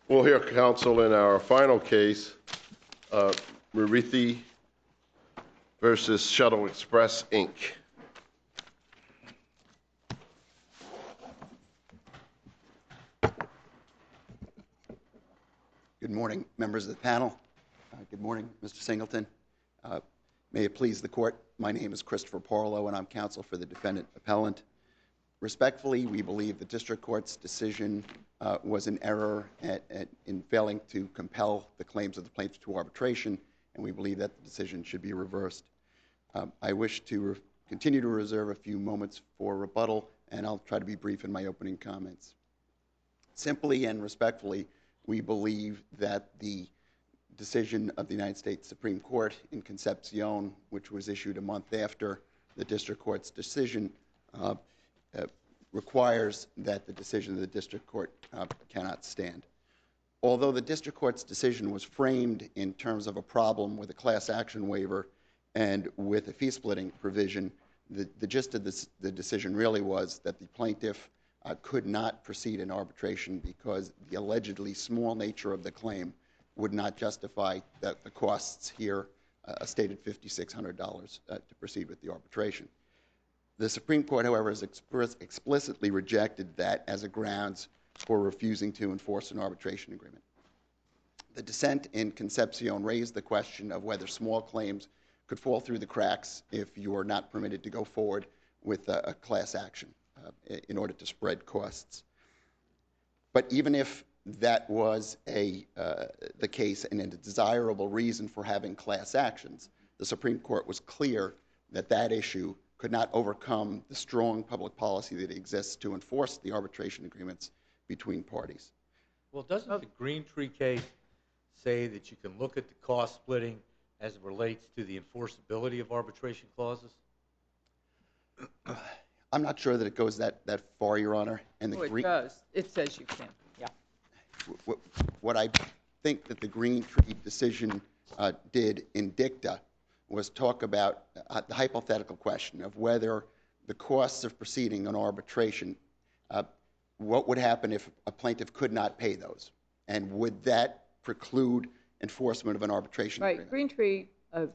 We'll hear counsel in our final case, Muriithi versus Shuttle Express, Inc. Good morning, members of the panel. Good morning, Mr. Singleton. May it please the court, my name is Christopher Porlo and I'm counsel for the defendant appellant. Respectfully, we believe the district court's decision was an error in failing to compel the claims of the plaintiff to arbitration, and we believe that the decision should be reversed. I wish to continue to reserve a few moments for rebuttal, and I'll try to be brief in my opening comments. Simply and respectfully, we believe that the decision of the United States Supreme Court in Concepcion, which was issued a month after the district court's decision, requires that the decision of the district court cannot stand. Although the district court's decision was framed in terms of a problem with a class action waiver and with a fee-splitting provision, the gist of the decision really was that the plaintiff could not proceed in arbitration because the allegedly small nature of the claim would not justify the costs here, a stated $5,600 to proceed with the arbitration. The Supreme Court, however, has explicitly rejected that as a grounds for refusing to enforce an arbitration agreement. The dissent in Concepcion raised the question of whether small claims could fall through the cracks if you are not permitted to go forward with a class action in order to spread costs. But even if that was the case and a desirable reason for having class actions, the Supreme Court was clear that that issue could not overcome the strong public policy that exists to enforce the arbitration agreements between parties. Well, doesn't the Greentree case say that you can look at the cost splitting as it relates to the enforceability of arbitration clauses? I'm not sure that it goes that far, Your Honor. And it does. It says you can, yeah. What I think that the Greentree decision did in dicta was talk about the hypothetical question of whether the costs of proceeding on arbitration, what would happen if a plaintiff could not pay those? And would that preclude enforcement of an arbitration agreement? Right. Greentree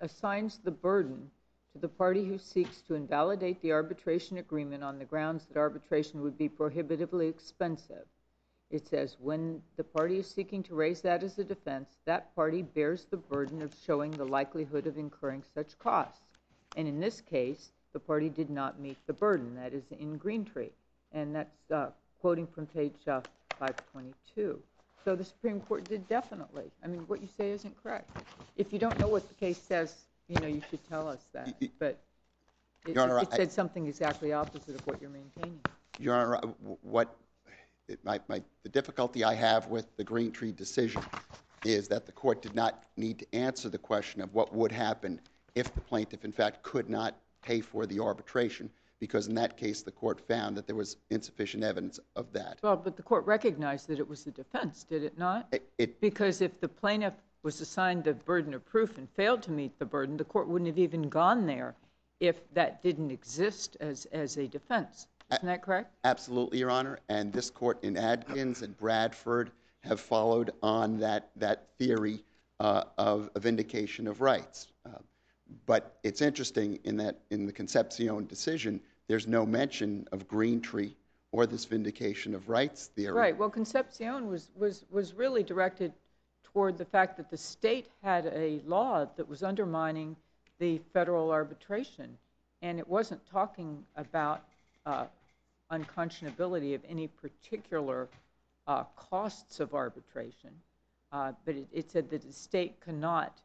assigns the burden to the party who seeks to invalidate the arbitration agreement on the grounds that arbitration would be prohibitively expensive. It says when the party is seeking to raise that as a defense, that party bears the burden of showing the likelihood of incurring such costs. And in this case, the party did not meet the burden. That is in Greentree. And that's quoting from page 522. So the Supreme Court did definitely. I mean, what you say isn't correct. If you don't know what the case says, you should tell us that. But it said something exactly opposite of what you're maintaining. Your Honor, the difficulty I have with the Greentree decision is that the court did not need to answer the question of what would happen if the plaintiff, in fact, could not pay for the arbitration, because in that case, the court found that there was insufficient evidence of that. Well, but the court recognized that it was a defense, did it not? Because if the plaintiff was assigned the burden of proof and failed to meet the burden, the court wouldn't have even gone there if that didn't exist as a defense. Isn't that correct? Absolutely, Your Honor. And this court in Adkins and Bradford have followed on that theory of vindication of rights. But it's interesting in that in the Concepcion decision, there's no mention of Greentree or this vindication of rights theory. Right. Well, Concepcion was really directed toward the fact that the state had a law that was undermining the federal arbitration, and it wasn't talking about unconscionability of any particular costs of arbitration, but it said that the state cannot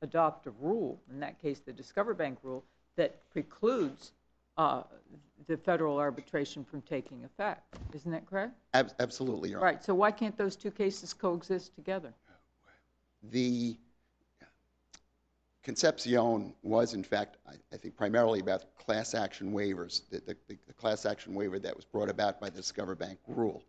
adopt a rule, in that case the Discover Bank rule, that precludes the federal arbitration from taking effect. Isn't that correct? Absolutely, Your Honor. Right. So why can't those two cases coexist together? The Concepcion was, in fact, I think primarily about class action waivers, the class action waiver that was brought about by the Discover Bank rule.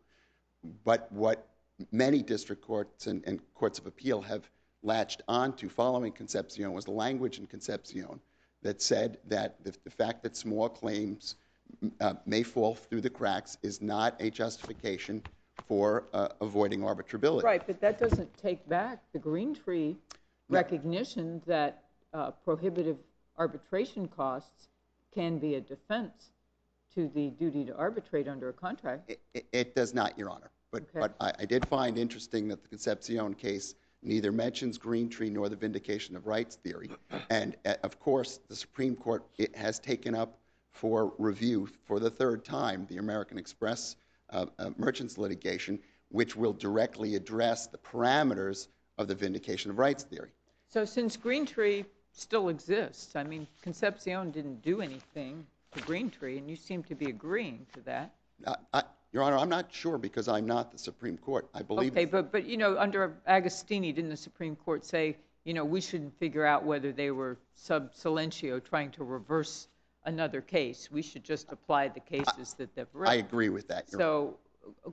But what many district courts and courts of appeal have latched onto following Concepcion was the language in Concepcion that said that the fact that small claims may fall through the cracks is not a justification for avoiding arbitrability. Right, but that doesn't take back the Green Tree recognition that prohibitive arbitration costs can be a defense to the duty to arbitrate under a contract. It does not, Your Honor. But I did find interesting that the Concepcion case neither mentions Green Tree nor the vindication of rights theory. And, of course, the Supreme Court has taken up for review for the third time the American Express merchants litigation, which will directly address the parameters of the vindication of rights theory. So since Green Tree still exists, I mean, Concepcion didn't do anything to Green Tree, and you seem to be agreeing to that. Your Honor, I'm not sure because I'm not the Supreme Court. I believe. Okay, but you know, under Agostini, didn't the Supreme Court say, you know, we shouldn't figure out whether they were sub silentio trying to reverse another case. We should just apply the cases that they've written. I agree with that, Your Honor. So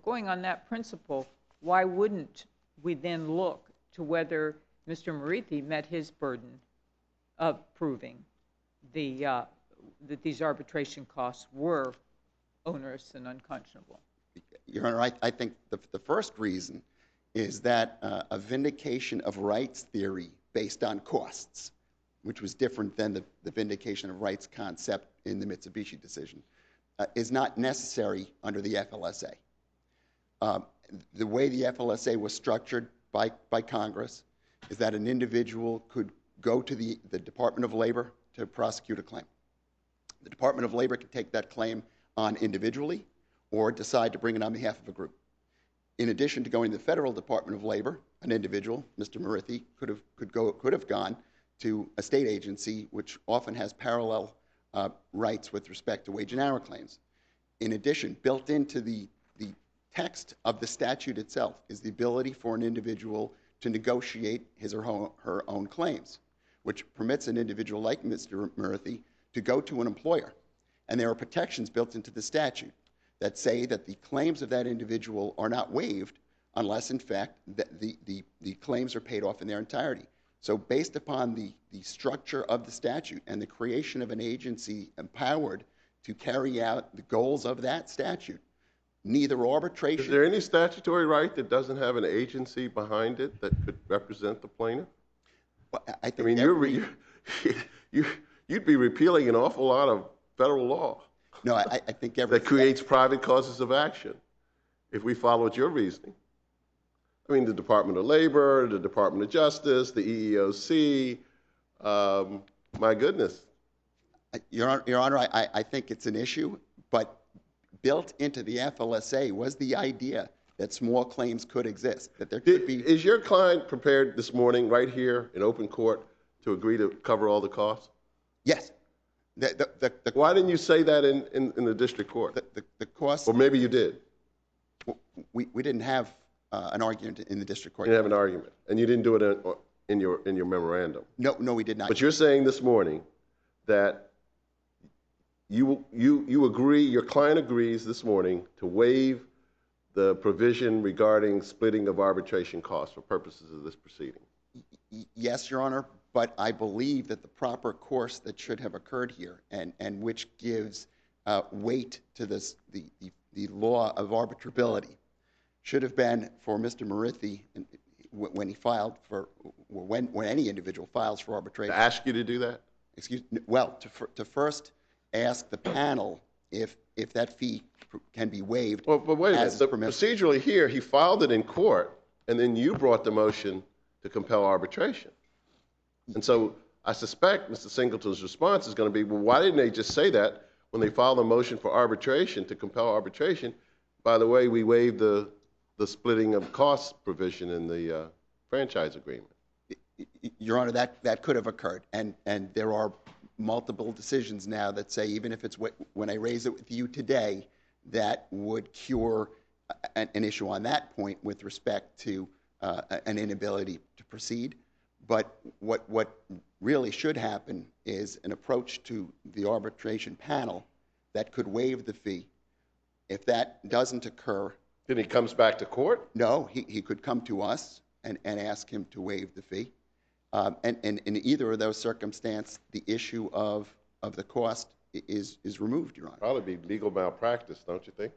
going on that principle, why wouldn't we then look to whether Mr. Muriithi met his burden of proving that these arbitration costs were onerous and unconscionable? Your Honor, I think the first reason is that a vindication of rights theory based on costs, which was different than the vindication of rights concept in the Mitsubishi decision, is not necessary under the FLSA. The way the FLSA was structured by Congress is that an individual could go to the Department of Labor to prosecute a claim. The Department of Labor could take that claim on individually or decide to bring it on behalf of a group. In addition to going to the Federal Department of Labor, an individual, Mr. Muriithi, could have gone to a state agency, which often has parallel rights with respect to wage and hour claims. In addition, built into the text of the statute itself is the ability for an individual to negotiate his or her own claims, which permits an individual like Mr. Muriithi to go to an employer. And there are protections built into the statute that say that the claims of that individual are not waived unless, in fact, the claims are paid off in their entirety. So based upon the structure of the statute and the creation of an agency empowered to carry out the goals of that statute, neither arbitration... Is there any statutory right that doesn't have an agency behind it that could represent the plaintiff? Well, I mean, you'd be repealing an awful lot of federal law. No, I think every... That creates private causes of action, if we followed your reasoning. I mean, the Department of Labor, the Department of Justice, the EEOC, my goodness. Your Honor, I think it's an issue, but built into the FLSA was the idea that small claims could exist, that there could be... Is your client prepared this morning, right here in open court, to agree to cover all the costs? Yes. Why didn't you say that in the district court? The cost... Or maybe you did. We didn't have an argument in the district court. You didn't have an argument, and you didn't do it in your memorandum. No, we did not. But you're saying this morning that you agree, your client agrees this morning to waive the provision regarding splitting of arbitration costs for purposes of this proceeding. Yes, Your Honor, but I believe that the proper course that should have occurred here, and which gives weight to this, the law of arbitrability, should have been for Mr. Muriithi when he filed for, when any individual files for arbitration. To ask you to do that? Well, to first ask the panel if that fee can be waived. Well, but wait a minute. Procedurally here, he filed it in court, and then you brought the motion to compel arbitration. And so I suspect Mr. Singleton's response is going to be, well, why didn't they just say that when they filed a motion for arbitration to compel arbitration? By the way, we waived the splitting of costs provision in the franchise agreement. Your Honor, that could have occurred, and there are multiple decisions now that say even if it's when I raise it with you today, that would cure an issue on that point with respect to an inability to proceed. But what really should happen is an approach to the arbitration panel that could waive the fee. If that doesn't occur... Then he comes back to court? No, he could come to us and ask him to waive the fee. And in either of those circumstances, the issue of the cost is removed, Your Honor. Probably be legal malpractice, don't you think?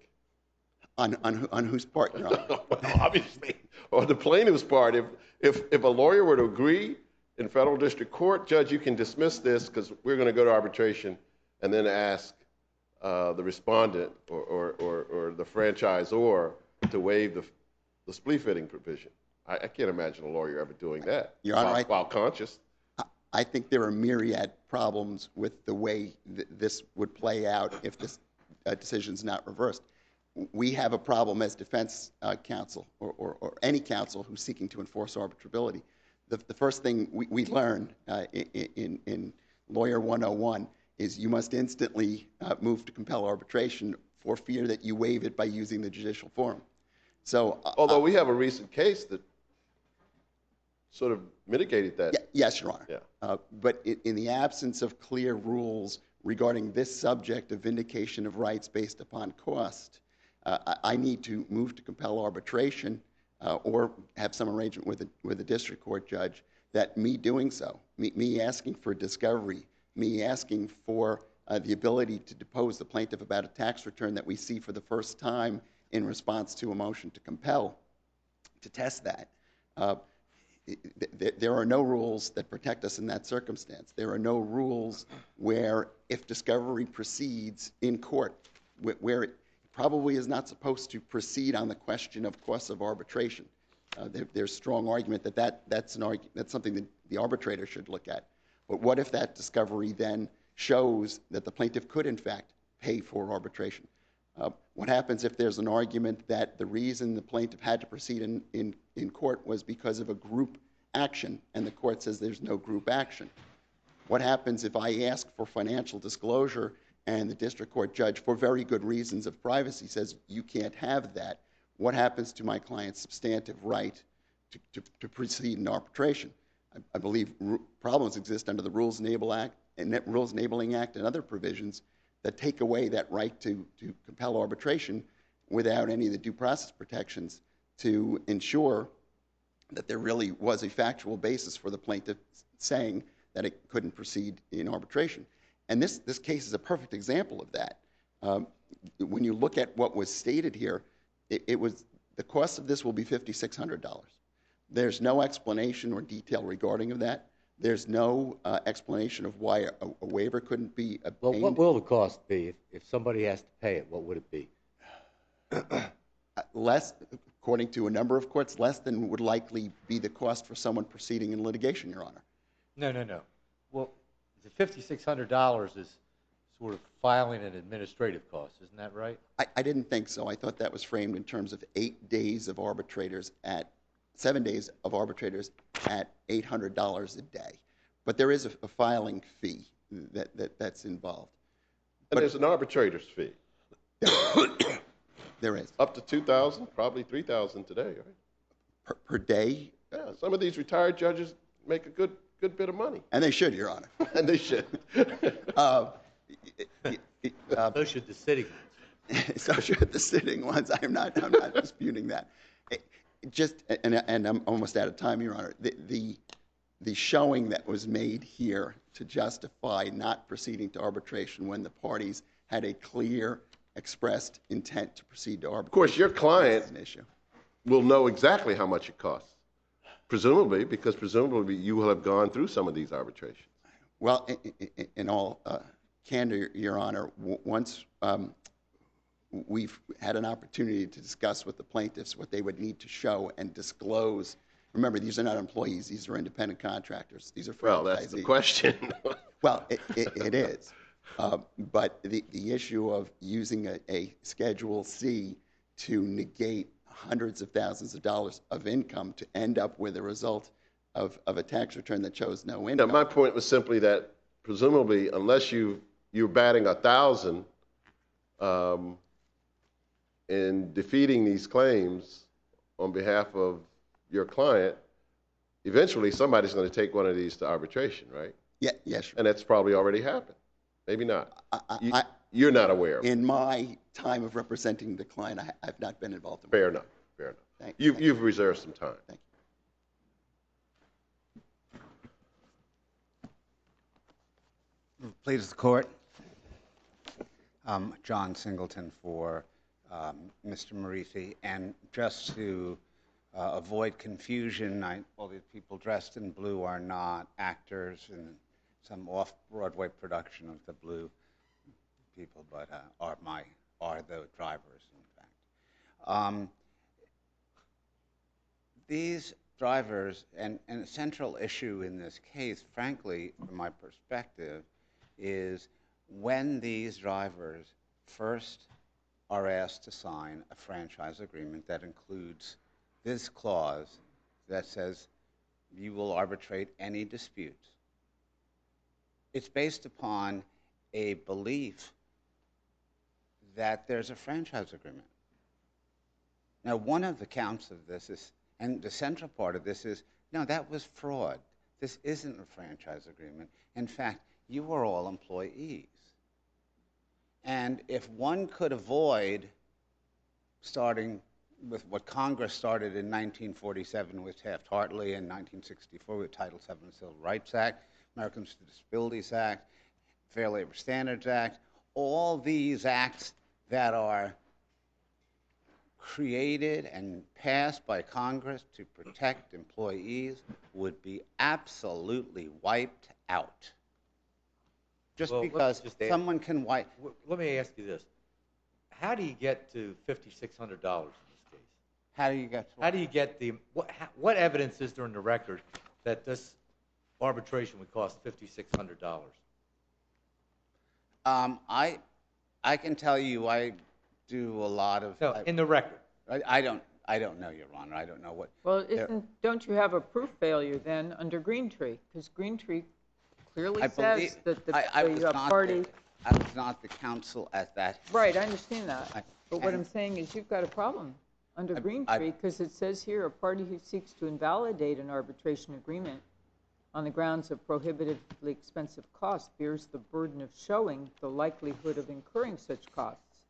On whose part, Your Honor? Well, obviously, on the plaintiff's part, if a lawyer were to agree in federal district court, judge, you can dismiss this because we're going to go to arbitration, and then ask the respondent or the franchisor to waive the splee fitting provision. I can't imagine a lawyer ever doing that. Your Honor, while conscious. I think there are myriad problems with the way this would play out if this decision is not reversed. We have a problem as defense counsel or any counsel who's seeking to enforce arbitrability. The first thing we learn in Lawyer 101 is you must instantly move to compel arbitration for fear that you waive it by using the judicial forum. So, although we have a recent case that sort of mitigated that. Yes, Your Honor. Yeah. But in the absence of clear rules regarding this subject of vindication of rights based upon cost, I need to move to compel arbitration or have some arrangement with a district court judge that me doing so, me asking for discovery, me asking for the ability to depose the plaintiff about a tax return that we see for the first time in response to a motion to compel, to test that. There are no rules that protect us in that circumstance. There are no rules where if discovery proceeds in court, where it probably is not supposed to proceed on the question of costs of arbitration. There's strong argument that that's something that the arbitrator should look at. But what if that discovery then shows that the plaintiff could, in fact, pay for arbitration? What happens if there's an argument that the reason the plaintiff had to proceed in court was because of a group action, and the court says there's no group action? What happens if I ask for financial disclosure and the district court judge, for very good reasons of privacy, says you can't have that? What happens to my client's substantive right to proceed in arbitration? I believe problems exist under the Rules Enabling Act and other provisions that take away that right to compel arbitration without any of the due process protections to ensure that there really was a factual basis for the plaintiff saying that it couldn't proceed in arbitration. And this case is a perfect example of that. When you look at what was stated here, it was the cost of this will be $5,600. There's no explanation or detail regarding of that. There's no explanation of why a waiver couldn't be obtained. Well, what will the cost be if somebody has to pay it? What would it be? Less, according to a number of courts, less than would likely be the cost for someone proceeding in litigation, Your Honor. No. Well, the $5,600 is sort of filing an administrative cost, isn't that right? I didn't think so. I thought that was framed in terms of 7 days of arbitrators at $800 a day. But there is a filing fee that's involved. And there's an arbitrator's fee. There is. Up to $2,000, probably $3,000 today, right? Per day? Yeah, some of these retired judges make a good bit of money. And they should, Your Honor. And they should. So should the sitting ones. So should the sitting ones. I'm not disputing that. And I'm almost out of time, Your Honor. The showing that was made here to justify not proceeding to arbitration when the parties had a clear expressed intent to proceed to arbitration. Of course, your client is an issue. will know exactly how much it costs, presumably, because presumably you will have gone through some of these arbitrations. Well, in all candor, Your Honor, once we've had an opportunity to discuss with the plaintiffs what they would need to show and disclose. Remember, these are not employees. These are independent contractors. These are franchisees. Well, that's the question. Well, it is. But the issue of using a Schedule C to negate hundreds of thousands of dollars of income to end up with a result of a tax return that shows no income. My point was simply that presumably, unless you're batting 1,000 in defeating these claims on behalf of your client, eventually somebody's going to take one of these to arbitration, right? Yeah, yes. And that's probably already happened. Maybe not. You're not aware of it. In my time of representing the client, I've not been involved in it. Fair enough. Fair enough. Thank you. You've reserved some time. Thank Please, the court. John Singleton for Mr. Muriithi, and just to avoid confusion, all these people dressed in blue are not actors in some off-Broadway production of the Blue people, but are the drivers, in fact. These drivers, and a central issue in this case, frankly, from my perspective, is when these drivers first are asked to sign a franchise agreement that includes this clause that says you will arbitrate any disputes. It's based upon a belief that there's a franchise agreement. Now, one of the counts of this is, and the central part of this is, no, that was fraud. This isn't a franchise agreement. In fact, you are all employees. And if one could avoid starting with what Congress started in 1947 with Taft-Hartley, and 1964 with Title VII of the Civil Rights Act, Americans with Disabilities Act, Fair Labor Standards Act, all these acts that are created and passed by Congress to protect employees would be absolutely wiped out. Just because someone can wipe. Let me ask you this. How do you get to $5,600 in this case? How do you get to How do you get what evidence is there in the record that this arbitration would cost $5,600? I can tell you I do a lot of... No, in the record. I don't know, Your Honor. I don't know what... Well, don't you have a proof failure then under Greentree? Because Greentree clearly says that you have party... I was not the counsel at that... Right, I understand that. But what I'm saying is you've got a problem under Greentree because it says here a party who seeks to invalidate an arbitration agreement on the grounds of prohibitively expensive costs bears the burden of showing the likelihood of incurring such costs.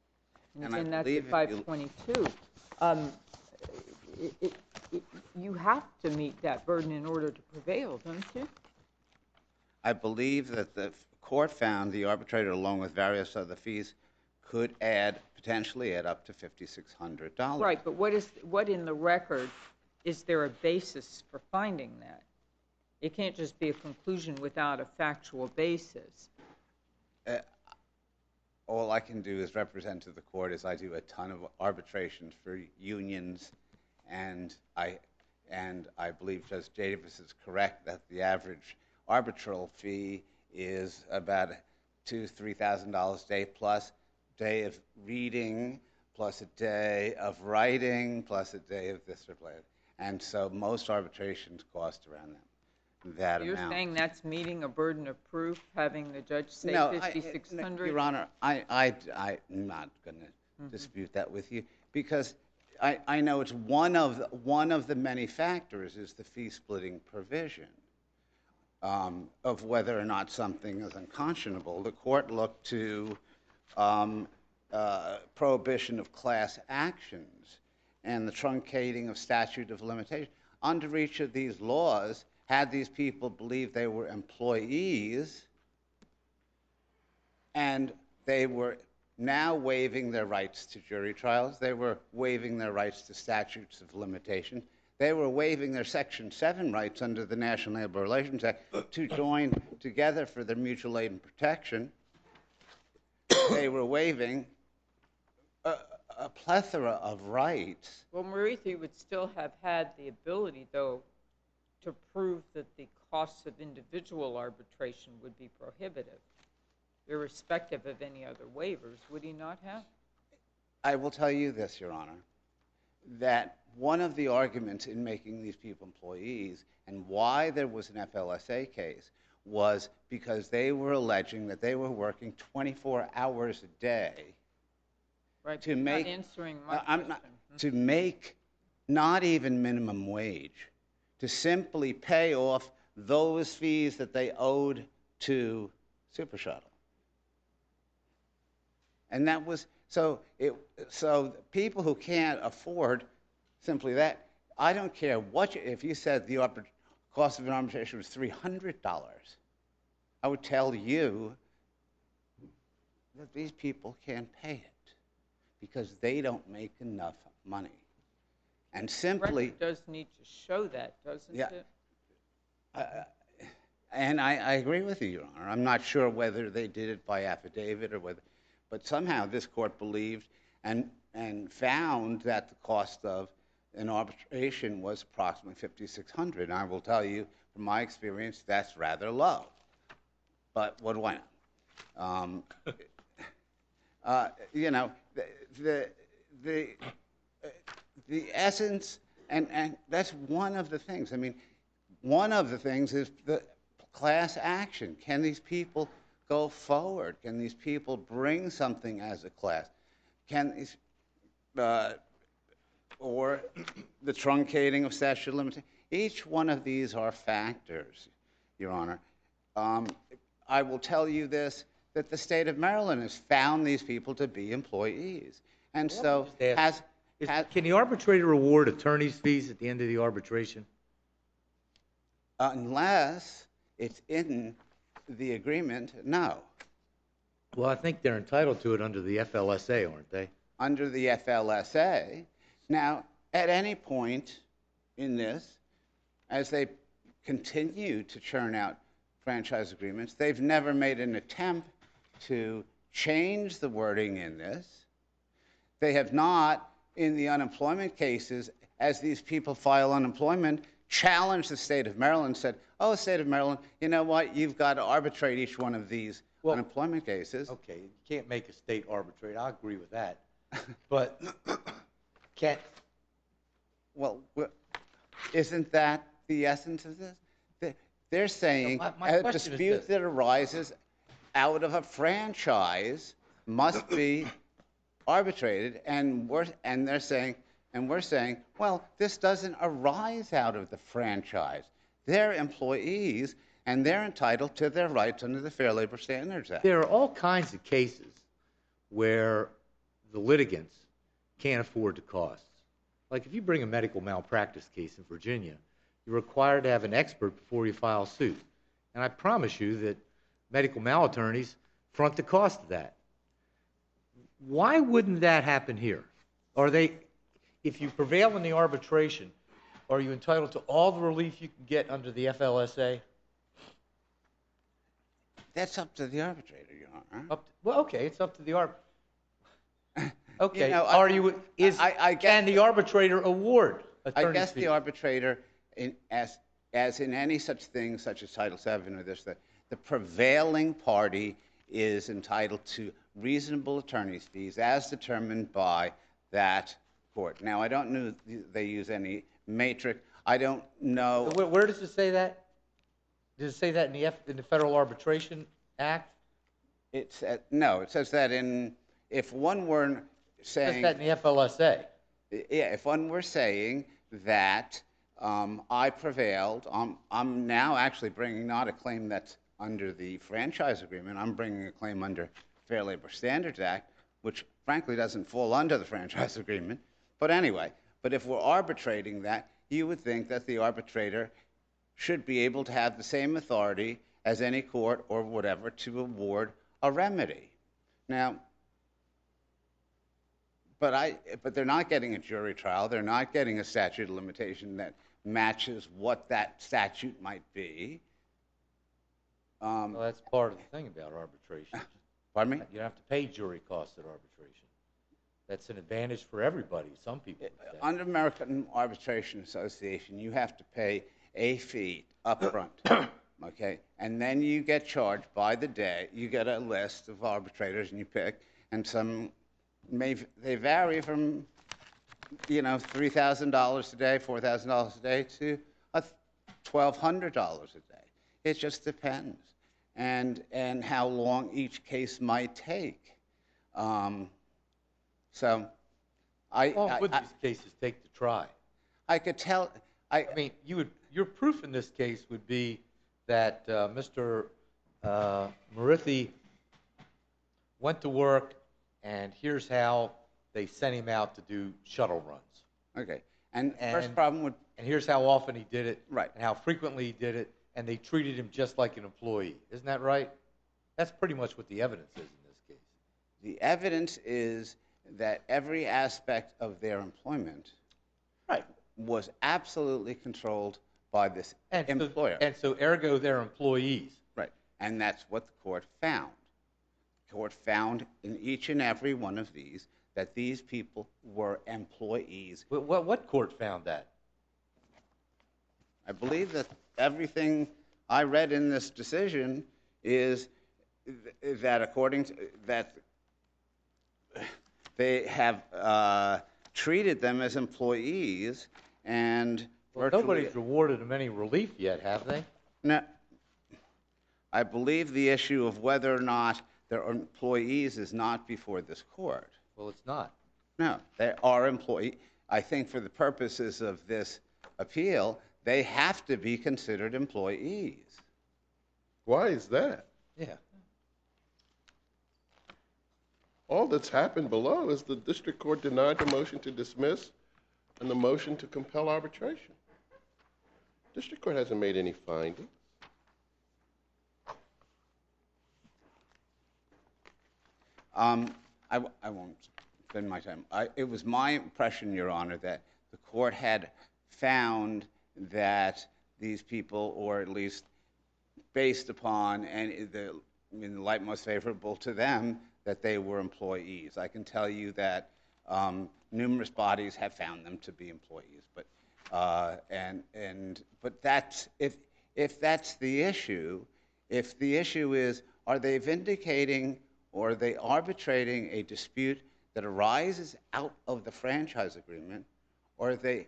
And that's at 522. You have to meet that burden in order to prevail, don't you? I believe that the court found the arbitrator, along with various other fees, could potentially add up to $5,600. Right, but what in the record is there a basis for finding that? It can't just be a conclusion without a factual basis. All I can do is represent to the court as I do a ton of arbitrations for unions, and I believe Judge Davis is correct that the average arbitral fee is about $2,000 to $3,000 a day plus day of reading, plus a day of writing, plus a day of this or that. And so most arbitrations cost around that amount. You're saying that's meeting a burden of proof, having the judge say $5,600? Your Honor, I'm not going to dispute that with you because I know it's one of the many factors is the fee-splitting provision of whether or not something is unconscionable. The court looked to prohibition of class actions and the truncating of statute of limitation. Under each of these laws, had these people believed they were employees and they were now waiving their rights to jury trials, they were waiving their rights to statutes of limitation, they were waiving their Section 7 rights under the National Labor Relations Act to join together for their mutual aid and protection. They were waiving a plethora of rights. Well, Muriithi would still have had the ability, though, to prove that the costs of individual arbitration would be prohibitive, irrespective of any other waivers, would he not have? I will tell you this, Your Honor, that one of the arguments in making these people employees and why there was an FLSA case was because they were alleging that they were working 24 hours a day to make, not answering my question. To make not even minimum wage, to simply pay off those fees that they owed to Super Shuttle. And that was, so people who can't afford simply that, I don't care what, if you said the cost of an arbitration was $300, I would tell you that these people can't pay it because they don't make enough money. And The simply, record does need to show that, doesn't Yeah. it? and I agree with you, Your Honor. I'm not sure whether they did it by affidavit or whether, but somehow this court believed and found that the cost of an arbitration was approximately $5,600. And I will tell you, from my experience, that's rather low. But what do I know? You know, the essence, and that's one of the things. I mean, one of the things is the class action. Can these people go forward? Can these people bring something as a class? Can these, or the truncating of statute of limitations? Each one of these are factors, Your Honor. I will tell you this, that the state of Maryland has found these people to be employees. And so Can the arbitrator award attorney's fees at the end of the arbitration? unless it's in the agreement, no. Well, I think they're entitled to it under the FLSA, aren't they? Under the FLSA. Now, at any point in this, as they continue to churn out franchise agreements, they've never made an attempt to change the wording in this. They have not, in the unemployment cases, as these people file unemployment, challenged the state of Maryland, said, oh, state of Maryland, you know what, you've got to arbitrate each one of these unemployment cases. Okay, you can't make a state arbitrate. I agree with that. But can't. Well, isn't that the essence of this? They're saying my a question is dispute this. that arises out of a franchise must be arbitrated, and we're saying, well, this doesn't arise out of the franchise. They're employees, and they're entitled to their rights under the Fair Labor Standards Act. There are all kinds of cases where the litigants can't afford the costs. Like if you bring a medical malpractice case in Virginia, you're required to have an expert before you file suit. And I promise you that medical mal-attorneys front the cost of that. Why wouldn't that happen here? If you prevail in the arbitration, are you entitled to all the relief you can get under the FLSA? That's up to the arbitrator, Your Honor. Well, okay, it's up to the arbitrator. Okay, You know, can the arbitrator award attorney's I guess fees? the arbitrator, as in any such thing, such as Title VII or this, the prevailing party is entitled to reasonable attorney's fees as determined by that court. Now, I don't know if they use any matrix. I don't know. Where does it say that? Does it say that in the Federal Arbitration Act? No, it says that if one were saying. It says that in the FLSA. Yeah, if one were saying that I prevailed, I'm now actually bringing not a claim that's under the franchise agreement. I'm bringing a claim under Fair Labor Standards Act, which frankly doesn't fall under the franchise agreement. But anyway, if we're arbitrating that, you would think that the arbitrator should be able to have the same authority as any court or whatever to award a remedy. Now, but they're not getting a jury trial. They're not getting a statute of limitation that matches what that statute might be. Well, that's part of the thing about arbitration. Pardon me? You don't have to pay jury costs at arbitration. That's an advantage for everybody. Some people. Under American Arbitration Association, you have to pay a fee up front, okay? And then you get charged by the day. You get a list of arbitrators and you pick, and they vary from, $3,000 a day, $4,000 a day to $1,200 a day. It just depends, and how long each case might take. So, How long would these cases take to try? I could tell. I mean, your proof in this case would be that Mr. Muriithi went to work, and here's how they sent him out to do shuttle runs. Okay. And first problem would. And here's how often he did it. Right. And how frequently he did it, and they treated him just like an employee. Isn't that right? That's pretty much what the evidence is in this case. The evidence is that every aspect of their employment Right. was absolutely controlled by this employer. So ergo, they're employees. Right. And that's what the court found. The court found in each and every one of these that these people were employees. What court found that? I believe that everything I read in this decision is that according to that they have treated them as employees, and Well, nobody's rewarded them any relief yet, have they? No, I believe the issue of whether or not they're employees is not before this court. Well, it's not. No, they are employees. I think for the purposes of this appeal, they have to be considered employees. Why is that? Yeah. All that's happened below is the district court denied the motion to dismiss and the motion to compel arbitration. District court hasn't made any findings. I won't spend my time. It was my impression, Your Honor, that the court had found that these people, or at least based upon, and in the light most favorable to them, that they were employees. I can tell you that numerous bodies have found them to be employees, but that's if that's the issue. If the issue is, are they vindicating or are they arbitrating a dispute that arises out of the franchise agreement, or are they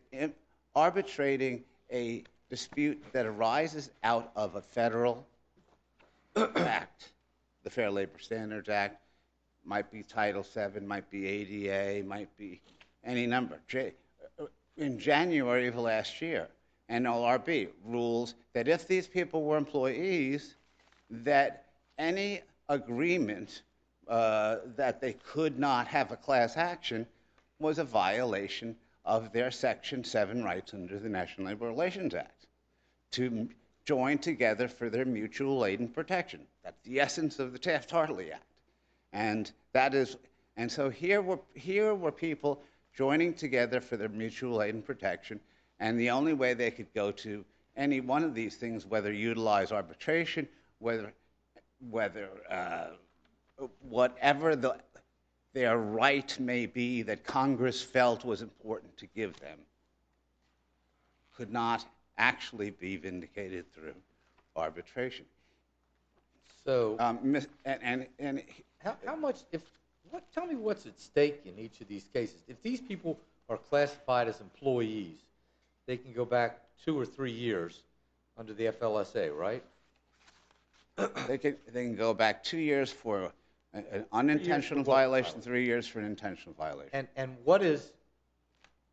arbitrating a dispute that arises out of a federal act, the Fair Labor Standards Act, might be Title VII, might be ADA, might be any number. In January of last year, NLRB rules that if these people were employees, that any agreement that they could not have a class action was a violation of their Section 7 rights under the National Labor Relations Act to join together for their mutual aid and protection. That's the essence of the Taft-Hartley Act. And so here were people joining together for their mutual aid and protection, and the only way they could go to any one of these things, whether utilize arbitration, whatever their right may be that Congress felt was important to give them, could not actually be vindicated through arbitration. So, How much? Tell me what's at stake in each of these cases. If these people are classified as employees, they can go back 2 or 3 years under the FLSA, right? They can go back 2 years for an unintentional violation, 3 years for an intentional violation. And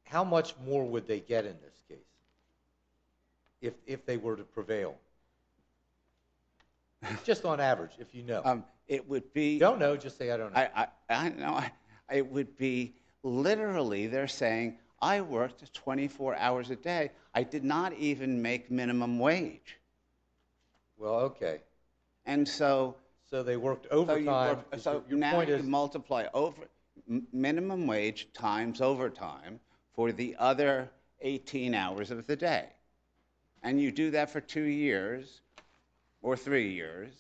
how much more would they get in this case if they were to prevail? Just on average, if you know. It would be. Don't know, just say I don't know. I know. It would be literally they're saying, I worked 24 hours a day. I did not even make minimum wage. Well, okay. And so they worked overtime. So your now point you is, multiply minimum wage times overtime for the other 18 hours of the day. And you do that for 2 years or 3 years,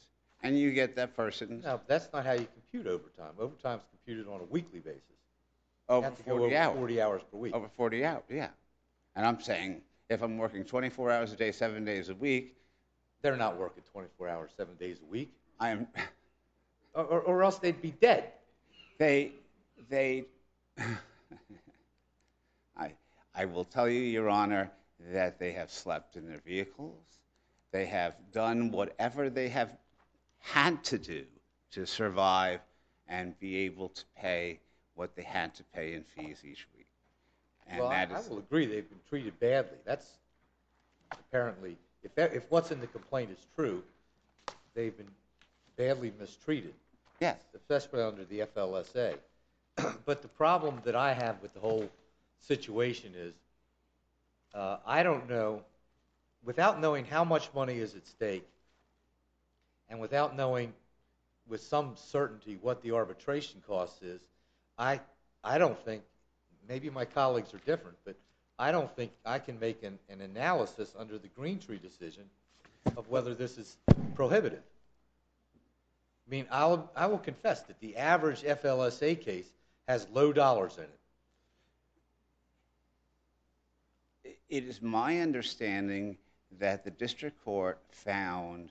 and you get that person's. No, that's not how you compute overtime. Overtime's computed on a weekly basis. Over You have to go 40 over hours. 40 hours per week. Over 40 hours, yeah. And I'm saying if I'm working 24 hours a day, 7 days a week. They're not working 24 hours, 7 days a week. I am. Or else they'd be dead. I will tell you, Your Honor, that they have slept in their vehicles. They have done whatever they have had to do to survive and be able to pay what they had to pay in fees each week. And Well, I will agree they've been treated badly. That's apparently, if what's in the complaint is true, they've been badly mistreated. Yes. Especially under the FLSA. But the problem that I have with the whole situation is, I don't know, without knowing how much money is at stake, and without knowing with some certainty what the arbitration cost is, I I don't think, maybe my colleagues are different, but I don't think I can make an analysis under the Greentree decision of whether this is prohibitive. I mean, I will confess that the average FLSA case has low dollars in it. It is my understanding that the district court found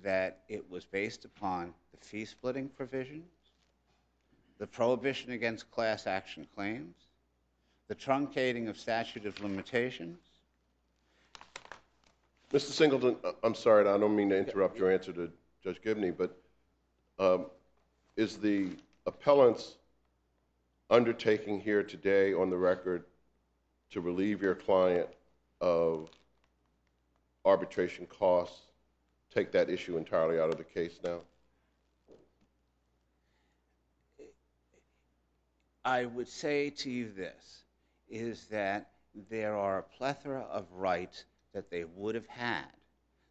that it was based upon the fee-splitting provisions, the prohibition against class action claims, the truncating of statute of limitations. Mr. Singleton, I'm sorry, I don't mean to interrupt your answer to Judge Gibney, but is the appellant's undertaking here today on the record to relieve your client of arbitration costs take that issue entirely out of the case now? I would say to you this, is that there are a plethora of rights that they would have had.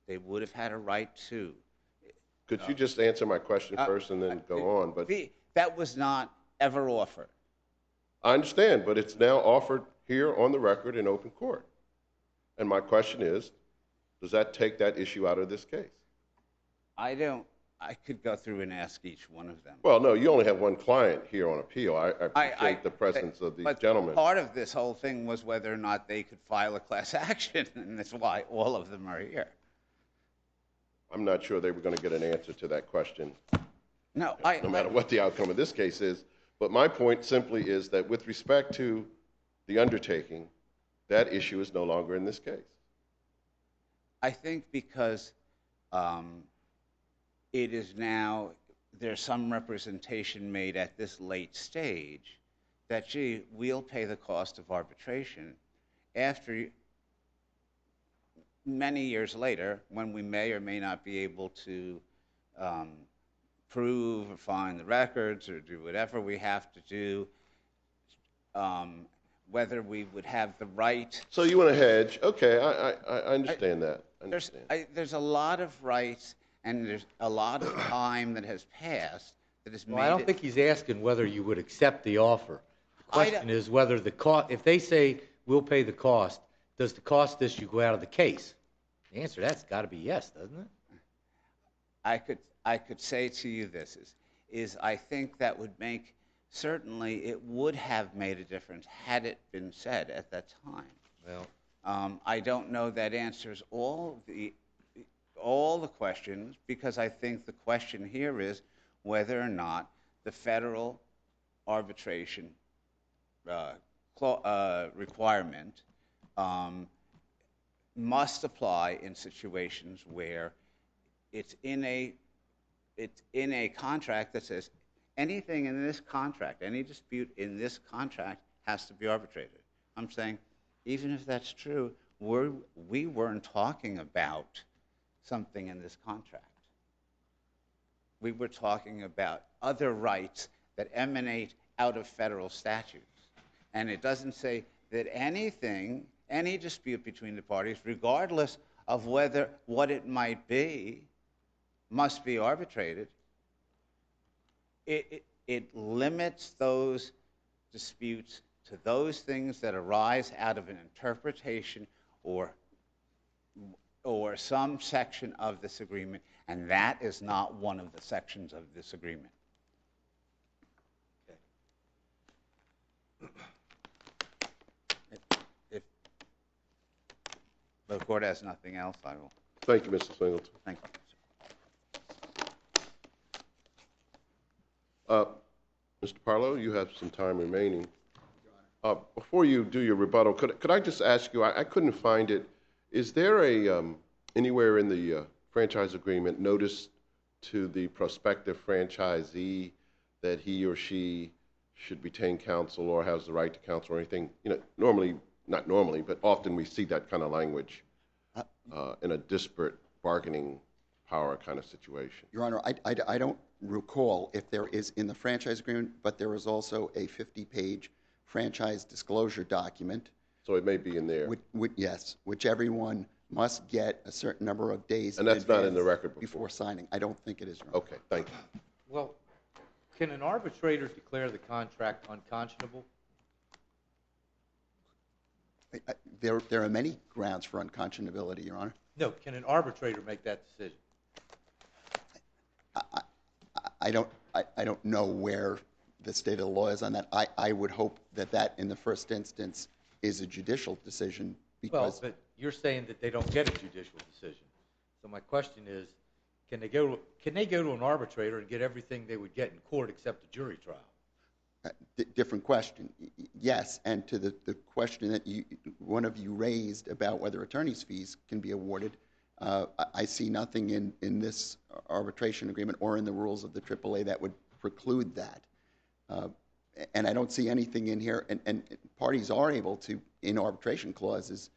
They would have had a right to. Could you just answer my question first and then go on? But that was not ever offered. I understand, but it's now offered here on the record in open court. And my question is, does that take that issue out of this case? I could go through and ask each one of them. Well, no, you only have one client here on appeal. I appreciate the presence of these gentlemen. Part of this whole thing was whether or not they could file a class action, and that's why all of them are here. I'm not sure they were going to get an answer to that question, No matter what the outcome of this case is. But my point simply is that with respect to the undertaking, that issue is no longer in this case. I think because it is now, there's some representation made at this late stage that, gee, we'll pay the cost of arbitration after many years later, when we may or may not be able to prove or find the records or do whatever we have to do, whether we would have the right. So you want to hedge. Okay, I understand that. There's a lot of rights and there's a lot of time that has passed that has made Well, I don't think he's asking whether you would accept the offer. The question is whether the cost, if they say we'll pay the cost, does the cost issue go out of the case? The answer to that's got to be yes, doesn't it? I could say to you this is I think that would make, certainly it would have made a difference had it been said at that time. Well, I don't know that answers all the questions, because I think the question here is whether or not the federal arbitration requirement must apply in situations where it's in a contract that says anything in this contract, any dispute in this contract has to be arbitrated. I'm saying, even if that's true, we weren't talking about something in this contract. We were talking about other rights that emanate out of federal statutes. And it doesn't say that anything, any dispute between the parties, regardless of what it might be, must be arbitrated. It limits those disputes to those things that arise out of an interpretation or some section of this agreement, and that is not one of the sections of this agreement. If the court has nothing else, I will. Thank you, Mr. Singleton. Thank you. Mr. Parlow, you have some time remaining. Before you do your rebuttal, could I just ask you, I couldn't find it, is there anywhere in the franchise agreement notice to the prospective franchisee that he or she should retain counsel or has the right to counsel or anything? You know, normally, not normally, but often we see that kind of language in a disparate bargaining power kind of situation. Your Honor, I don't recall if there is in the franchise agreement, but there is also a 50-page franchise disclosure document. So it may be in there. Yes, which everyone must get a certain number of days and that's not in the record before signing. I don't think it is, Your Honor. Okay, thank you. Well, Can an arbitrator declare the contract unconscionable? There are many grounds for unconscionability, Your Honor. No, can an arbitrator make that decision? I don't know where the state of the law is on that. I would hope that in the first instance is a judicial decision Well, but you're saying that they don't get a judicial decision. So my question is, can they go to an arbitrator and get everything they would get in court except a jury trial? Different question. Yes, and to the question that one of you raised about whether attorney's fees can be awarded, I see nothing in this arbitration agreement or in the rules of the AAA that would preclude that. And I don't see anything in here, and parties are able to, in arbitration clauses,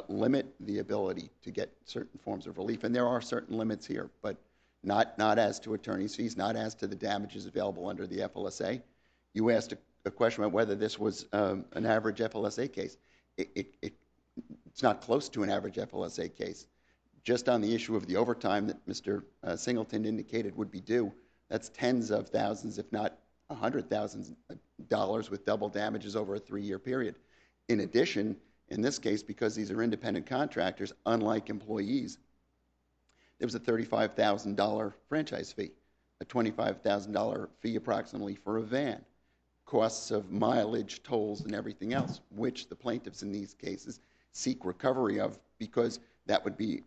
limit the ability to get certain forms of relief, and there are certain limits here, but not as to attorney's fees, not as to the damages available under the FLSA. You asked a question about whether this was an average FLSA case. It's not close to an average FLSA case. Just on the issue of the overtime that Mr. Singleton indicated would be due, that's tens of thousands, if not $100,000 with double damages over a 3-year period. In addition, in this case, because these are independent contractors, unlike employees, there was a $35,000 franchise fee, a $25,000 fee approximately for a van, costs of mileage, tolls, and everything else, which the plaintiffs in these cases seek recovery of because that would be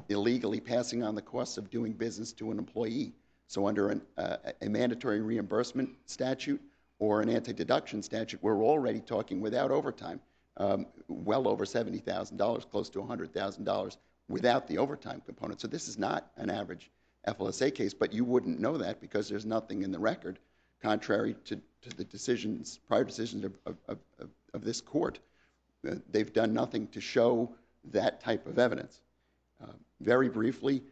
illegally passing on the costs of doing business to an employee. So under a mandatory reimbursement statute or an anti-deduction statute, we're already talking without overtime, well over $70,000, close to $100,000 without the overtime component. So this is not an average FLSA case, but you wouldn't know that because there's nothing in the record, contrary to the decisions, prior decisions of this court. They've done nothing to show that type of evidence. Very briefly,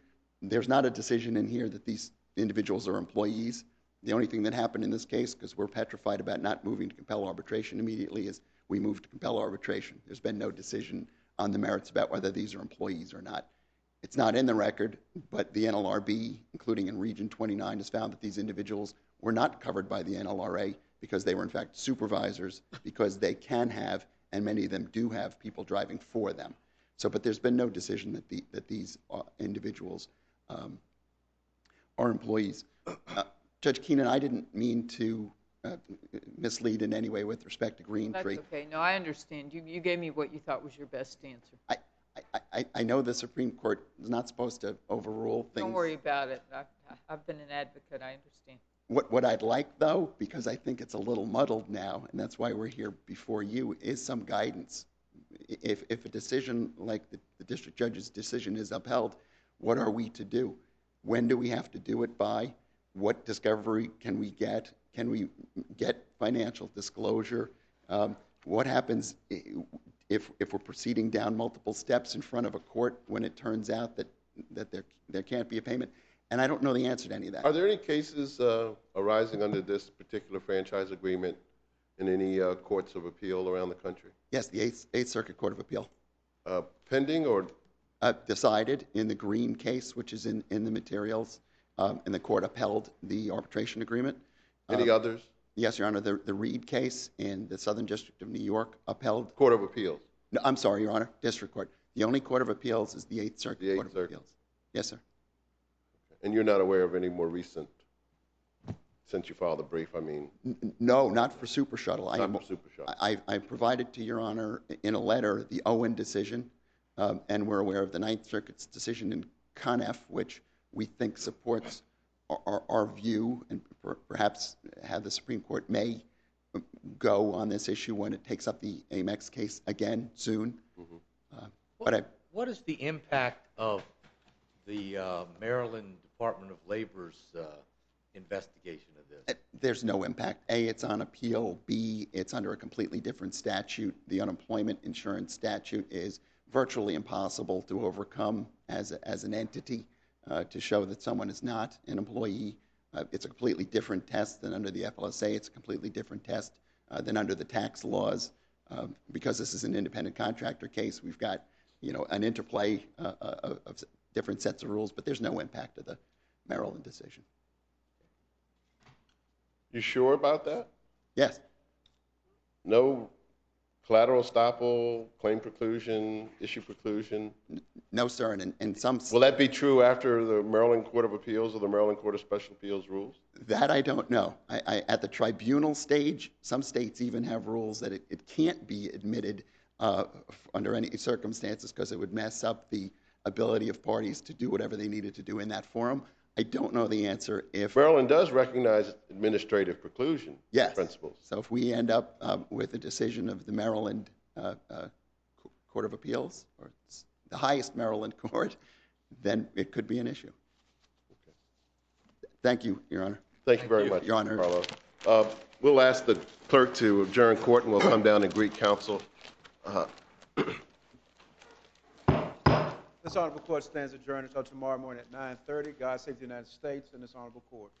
there's not a decision in here that these individuals are employees. The only thing that happened in this case, because we're petrified about not moving to compel arbitration immediately, is we moved to compel arbitration. There's been no decision on the merits about whether these are employees or not. It's not in the record, but the NLRB, including in Region 29, has found that these individuals were not covered by the NLRA because they were in fact supervisors, because they can have, and many of them do have, people driving for them. So, but there's been no decision that these individuals are employees. Judge Keenan, I didn't mean to mislead in any way with respect to Green Tree. That's okay. No, I understand. You gave me what you thought was your best answer. I know the Supreme Court is not supposed to overrule things. Don't worry about it. I've been an advocate. I understand. What I'd like, though, because I think it's a little muddled now, and that's why we're here before you, is some guidance. If a decision like the district judge's decision is upheld, what are we to do? When do we have to do it by? What discovery can we get? Can we get financial disclosure? What happens if we're proceeding down multiple steps in front of a court when it turns out that there can't be a payment? And I don't know the answer to any of that. Are there any cases arising under this particular franchise agreement in any courts of appeal around the country? Yes, the Eighth Circuit Court of Appeal. Pending or? Decided in the Green case, which is in the materials, and the court upheld the arbitration agreement. Any others? Yes, Your Honor. The Reed case in the Southern District of New York upheld. Court of Appeals? No, I'm sorry, Your Honor. District Court. The only Court of Appeals is the Eighth Circuit Court of Appeals. Yes, sir. And you're not aware of any more recent, since you filed the brief, I mean? No, not for Super Shuttle. Not for Super Shuttle. I provided to Your Honor in a letter the Owen decision, and we're aware of the Ninth Circuit's decision in Conef, which we think supports our view and perhaps how the Supreme Court may go on this issue when it takes up the Amex case again soon. Mm-hmm. What is the impact of the Maryland Department of Labor's investigation of this? There's no impact. A, it's on appeal. B, it's under a completely different statute. The unemployment insurance statute is virtually impossible to overcome as an entity to show that someone is not an employee. It's a completely different test than under the FLSA. It's a completely different test than under the tax laws. Because this is an independent contractor case, we've got an interplay of different sets of rules, but there's no impact of the Maryland decision. You sure about that? Yes. No collateral estoppel, claim preclusion, issue preclusion? No, sir. And in some Will that be true after the Maryland Court of Appeals or the Maryland Court of Special Appeals rules? that I don't know. At the tribunal stage, some states even have rules that it can't be admitted under any circumstances because it would mess up the ability of parties to do whatever they needed to do in that forum. I don't know the answer if... Maryland does recognize administrative preclusion Yes. principles. So if we end up with a decision of the Maryland Court of Appeals, or the highest Maryland court, then it could be an issue. Okay. Thank you, Your Honor. Thank you very much, Your Honor. Mr. Carlo. We'll ask the clerk to adjourn court, and we'll come down and greet counsel. This honorable court stands adjourned until tomorrow morning at 9:30. God save the United States and this honorable court.